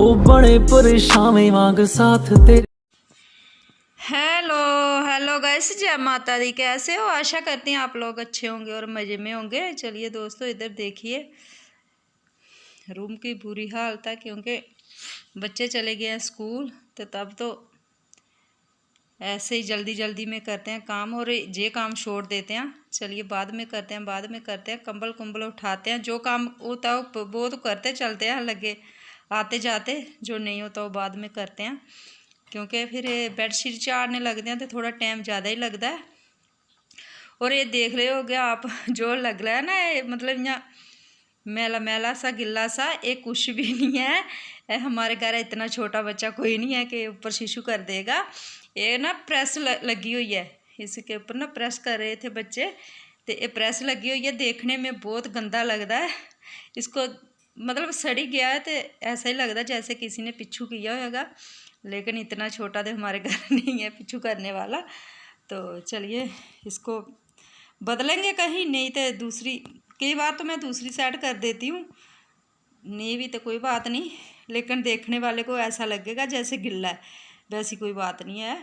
बड़े परेशान वांग साथ तेरे। हेलो हेलो गाइस, जय माता दी। कैसे हो? आशा करती हैं आप लोग अच्छे होंगे और मज़े में होंगे। चलिए दोस्तों, इधर देखिए रूम की बुरी हालत है क्योंकि बच्चे चले गए हैं स्कूल। तो तब तो ऐसे ही जल्दी जल्दी में करते हैं काम और ये काम छोड़ देते हैं। चलिए बाद में करते हैं, बाद में करते हैं। कंबल कुंबल उठाते हैं, जो काम होता है वो तो करते चलते हैं लगे आते जाते, जो नहीं होता वो बाद में करते हैं क्योंकि फिर बेडशीट चाड़ने लगते हैं तो थोड़ा टाइम ज़्यादा ही लगता है। और ये देख रहे हो गया आप जो लग रहा है ना, ये मतलब यहाँ मैला मैला सा गिल्ला सा, ये कुछ भी नहीं है। ये हमारे घर इतना छोटा बच्चा कोई नहीं है कि ऊपर शिशु कर देगा। ये ना प्रेस लगी हुई है, इसके ऊपर ना प्रेस कर रहे थे बच्चे, तो ये प्रेस लगी हुई है। देखने में बहुत गंदा लगता है, इसको मतलब सड़ी गया है तो ऐसा ही लगता है जैसे किसी ने पिछू किया होगा, लेकिन इतना छोटा तो हमारे घर नहीं है पिछू करने वाला। तो चलिए इसको बदलेंगे कहीं, नहीं तो दूसरी, कई बार तो मैं दूसरी साइड कर देती हूँ, नहीं भी तो कोई बात नहीं, लेकिन देखने वाले को ऐसा लगेगा जैसे गिल्ला है, वैसी कोई बात नहीं है।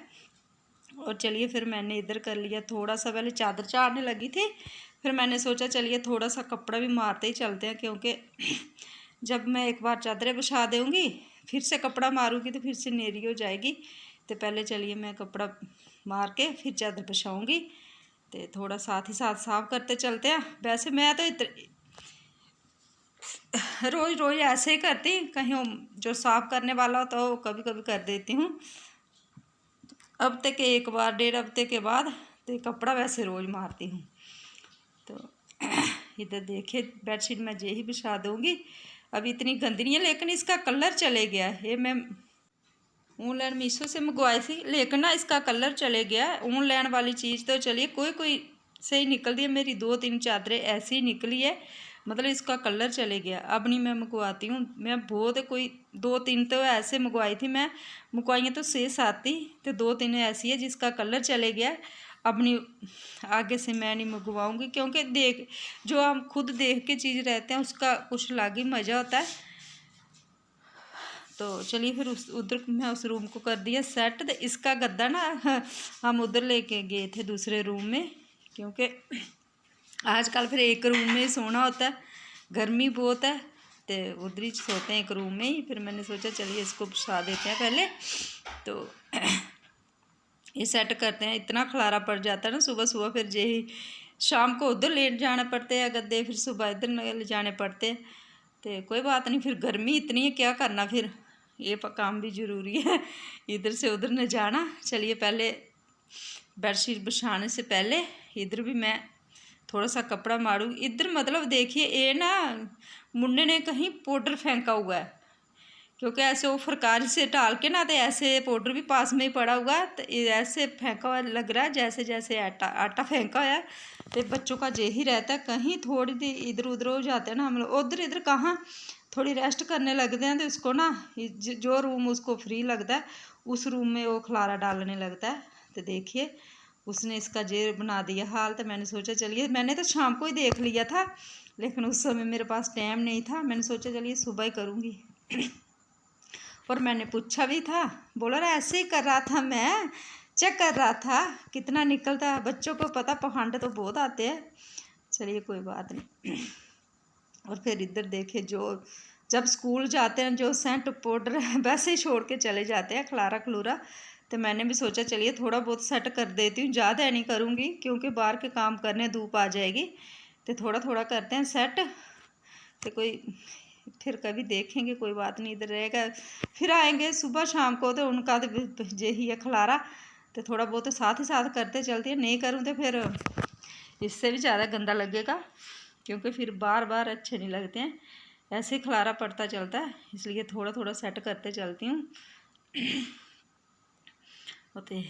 और चलिए फिर मैंने इधर कर लिया थोड़ा सा, पहले चादर चाड़ने लगी थी, फिर मैंने सोचा चलिए थोड़ा सा कपड़ा भी मारते ही चलते हैं क्योंकि जब मैं एक बार चादरें बिछा दूँगी फिर से कपड़ा मारूँगी तो फिर से नेरी हो जाएगी। तो पहले चलिए मैं कपड़ा मार के फिर चादर बिछाऊँगी, तो थोड़ा साथ ही साथ साफ़ करते चलते हैं। वैसे मैं तो रोज़ रोज़ ऐसे ही करती, कहीं जो साफ़ करने वाला होता है वो कभी कभी कर देती हूँ। हफ्ते के एक बार, डेढ़ हफ्ते के बाद, तो कपड़ा वैसे रोज़ मारती हूँ। तो इधर देखिए बेडशीट मैं यही बिछा दूँगी। अभी इतनी गंदी नहीं है लेकिन इसका कलर चले गया है। ये मैं ऑनलाइन मीशो से मंगवाई थी लेकिन ना इसका कलर चले गया है। ऑनलाइन वाली चीज़ तो चलिए कोई कोई सही निकलती है, मेरी 2-3 चादरें ऐसी ही निकली है, मतलब इसका कलर चले गया। अब नहीं मैं मंगवाती हूँ, मैं बहुत कोई 2-3 तो ऐसे मंगवाई थी, मैं मंगवाई तो 6-7 थी, तो 2-3 ऐसी है जिसका कलर चले गया। अब नहीं, आगे से मैं नहीं मंगवाऊँगी क्योंकि देख जो हम खुद देख के चीज़ रहते हैं उसका कुछ अलग ही मज़ा होता है। तो चलिए फिर उधर मैं उस रूम को कर दिया सेट। तो इसका गद्दा ना हम उधर लेके गए थे दूसरे रूम में क्योंकि आजकल फिर एक रूम में ही सोना होता है, गर्मी बहुत है, तो उधर ही सोते हैं एक रूम में ही। फिर मैंने सोचा चलिए इसको बिछा देते हैं पहले, तो ये सेट करते हैं। इतना खलारा पड़ जाता है ना सुबह सुबह, फिर यही शाम को उधर लेट जाना पड़ते हैं गद्दे, फिर सुबह इधर ले जाने पड़ते हैं। तो कोई बात नहीं, फिर गर्मी इतनी है क्या करना, फिर ये काम भी ज़रूरी है, इधर से उधर न जाना। चलिए पहले बेडशीट बिछाने से पहले इधर भी मैं थोड़ा सा कपड़ा मारूँ। इधर मतलब देखिए ये ना मुन्ने ने कहीं पाउडर फेंका हुआ है क्योंकि ऐसे वो फरकारी से डाल के ना, तो ऐसे पाउडर भी पास में ही पड़ा हुआ है, तो ऐसे फेंका हुआ लग रहा है जैसे जैसे आटा फेंका हुआ है। तो बच्चों का यही रहता है, कहीं थोड़ी दी इधर उधर हो जाते हैं ना हम लोग, उधर इधर कहाँ थोड़ी रेस्ट करने लगते हैं तो इसको ना जो रूम उसको फ्री लगता है उस रूम में वो खलारा डालने लगता है। तो देखिए उसने इसका जेर बना दिया हाल। तो मैंने सोचा चलिए, मैंने तो शाम को ही देख लिया था लेकिन उस समय मेरे पास टाइम नहीं था, मैंने सोचा चलिए सुबह ही करूँगी। और मैंने पूछा भी था, बोला रहा ऐसे ही कर रहा था, मैं चेक कर रहा था कितना निकलता है। बच्चों को पता पखंड तो बहुत आते हैं, चलिए कोई बात नहीं। और फिर इधर देखे जो जब स्कूल जाते हैं जो सेंट पाउडर वैसे ही छोड़ के चले जाते हैं खलारा खलूरा। तो मैंने भी सोचा चलिए थोड़ा बहुत सेट कर देती हूँ, ज़्यादा नहीं करूँगी क्योंकि बाहर के काम करने धूप आ जाएगी, तो थोड़ा थोड़ा करते हैं सेट। तो कोई फिर कभी देखेंगे, कोई बात नहीं, इधर रहेगा, फिर आएंगे सुबह शाम को तो उनका तो यही है खलारा। तो थोड़ा बहुत तो साथ ही साथ करते चलती है, नहीं करूँ तो फिर इससे भी ज़्यादा गंदा लगेगा क्योंकि फिर बार बार अच्छे नहीं लगते हैं, ऐसे खलारा पड़ता चलता है, इसलिए थोड़ा थोड़ा सेट करते चलती हूँ। होते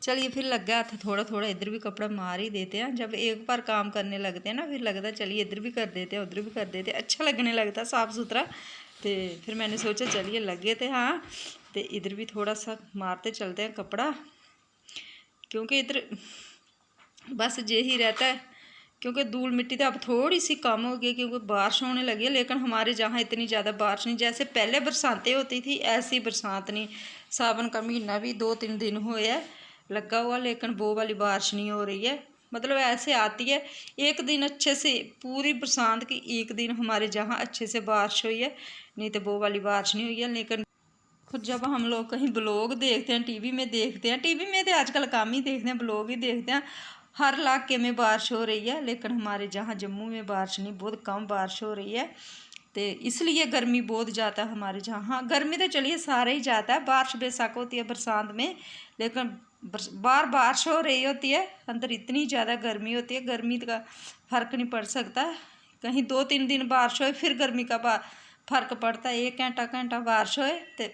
चलिए चलिए फिर लग गया था थोड़ा थोड़ा, इधर भी कपड़ा मार ही देते हैं। जब एक बार काम करने लगते हैं ना, फिर लगता है चलिए इधर भी कर देते हैं, उधर भी कर देते हैं, अच्छा लगने लगता है साफ़ सुथरा। तो फिर मैंने सोचा चलिए लगे थे हाँ, तो इधर भी थोड़ा सा मारते चलते हैं कपड़ा, क्योंकि इधर बस यही रहता है। क्योंकि धूल मिट्टी तो अब थोड़ी सी कम हो गई क्योंकि बारिश होने लगी है, लेकिन हमारे जहाँ इतनी ज़्यादा बारिश नहीं, जैसे पहले बरसातें होती थी ऐसी बरसात नहीं। सावन का महीना भी 2-3 दिन हुए है लगा हुआ, लेकिन वो वाली बारिश नहीं हो रही है। मतलब ऐसे आती है एक दिन अच्छे से, पूरी बरसात की एक दिन हमारे जहाँ अच्छे से बारिश हुई है, नहीं तो वो वाली बारिश नहीं हुई है। लेकिन फिर जब हम लोग कहीं ब्लॉग देखते हैं, टीवी में देखते हैं, टीवी में तो आजकल कम ही देखते हैं, ब्लॉग ही देखते हैं, हर इलाके में बारिश हो रही है, लेकिन हमारे जहाँ जम्मू में बारिश नहीं, बहुत कम बारिश हो रही है। तो इसलिए गर्मी बहुत ज़्यादा है हमारे जहाँ। हाँ गर्मी तो चलिए सारे ही जाता है, बारिश बेशक होती है बरसात में, लेकिन बार बारिश हो रही होती है, अंदर इतनी ज़्यादा गर्मी होती है, गर्मी का फ़र्क नहीं पड़ सकता। कहीं 2-3 दिन बारिश होए फिर गर्मी का फ़र्क पड़ता है, 1 घंटा बारिश होए तो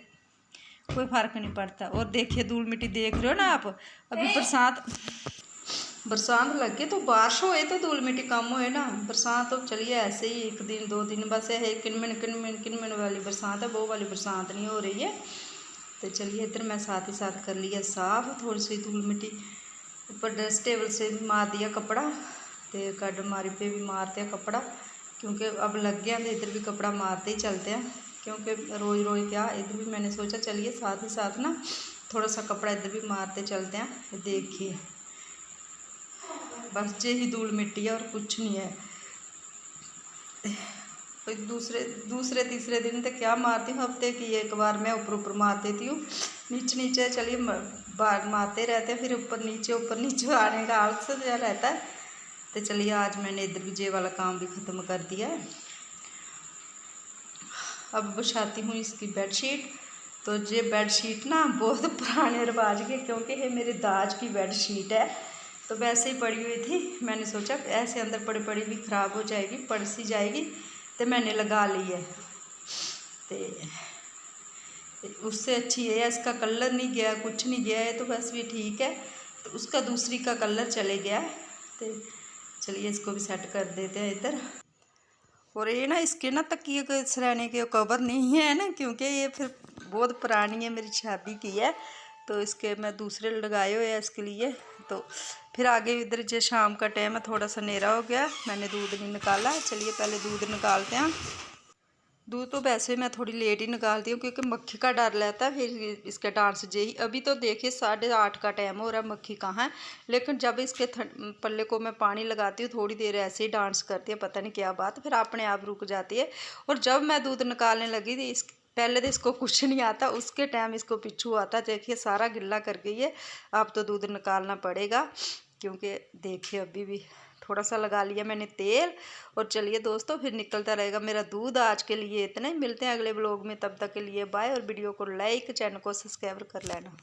कोई फ़र्क नहीं पड़ता। और देखिए धूल मिट्टी देख रहे हो ना आप, अभी बरसात लगे तो बारिश होए तो धूल मिट्टी कम होए ना। बरसात तो चलिए ऐसे ही 1 दिन 2 दिन बस है, किनमिन वाली बरसात है, वो वाली बरसात नहीं हो रही है। तो चलिए इधर मैं साथ ही साथ कर लिया साफ, थोड़ी सी धूल मिट्टी ऊपर ड्रेस टेबल से भी मार दिया कपड़ा, तो कड मारी पे भी मारते हैं कपड़ा, क्योंकि अब लग गया तो इधर भी कपड़ा मारते ही चलते हैं, क्योंकि रोज़ रोज़ क्या, इधर भी मैंने सोचा चलिए साथ ही साथ ना थोड़ा सा कपड़ा इधर भी मारते चलते हैं। देखिए बस यही धूल मिट्टी है और कुछ नहीं है। तो दूसरे तीसरे दिन तो क्या मारती हूँ, हफ्ते की 1 बार मैं ऊपर मार देती हूँ, नीचे चलिए बार मारते रहते हैं, फिर ऊपर नीचे आने का आलस जो रहता है। तो चलिए आज मैंने इधर भी जे वाला काम भी ख़त्म कर दिया है। अब बिछाती हूँ इसकी बेडशीट। तो ये बेडशीट ना बहुत पुराने रिवाज की, क्योंकि ये मेरे दाज की बेडशीट है, तो वैसे ही पड़ी हुई थी, मैंने सोचा ऐसे अंदर पड़ी भी ख़राब हो जाएगी, पड़ सी जाएगी, तो मैंने लगा ली है। तो उससे अच्छी है, इसका कलर नहीं गया, कुछ नहीं गया है, तो बस भी ठीक है। तो उसका दूसरी का कलर चले गया है, तो चलिए इसको भी सेट कर देते हैं इधर। और ये ना इसके ना तकिए के सराहने के कवर नहीं है ना, क्योंकि ये फिर बहुत पुरानी है, मेरी शादी की है, तो इसके मैं दूसरे लगाए हुए हैं इसके लिए। तो फिर आगे इधर जो शाम का टाइम है, थोड़ा सा अंधेरा हो गया, मैंने दूध नहीं निकाला, चलिए पहले दूध निकालते हैं। दूध तो वैसे मैं थोड़ी लेट ही निकालती हूँ, क्योंकि मक्खी का डर रहता है फिर इसके डांस जे ही। अभी तो देखिए 8:30 का टाइम हो रहा है, मक्खी कहाँ है, लेकिन जब इसके पल्ले को मैं पानी लगाती हूँ थोड़ी देर ऐसे ही डांस करती है, पता नहीं क्या बात, फिर अपने आप रुक जाती है। और जब मैं दूध निकालने लगी थी पहले तो इसको कुछ नहीं आता, उसके टाइम इसको पिच्छू आता, देखिए सारा गिल्ला कर गई है। अब तो दूध निकालना पड़ेगा, क्योंकि देखिए अभी भी थोड़ा सा लगा लिया मैंने तेल। और चलिए दोस्तों फिर निकलता रहेगा मेरा दूध। आज के लिए इतना ही, मिलते हैं अगले ब्लॉग में, तब तक के लिए बाय। और वीडियो को लाइक, चैनल को सब्सक्राइब कर लेना।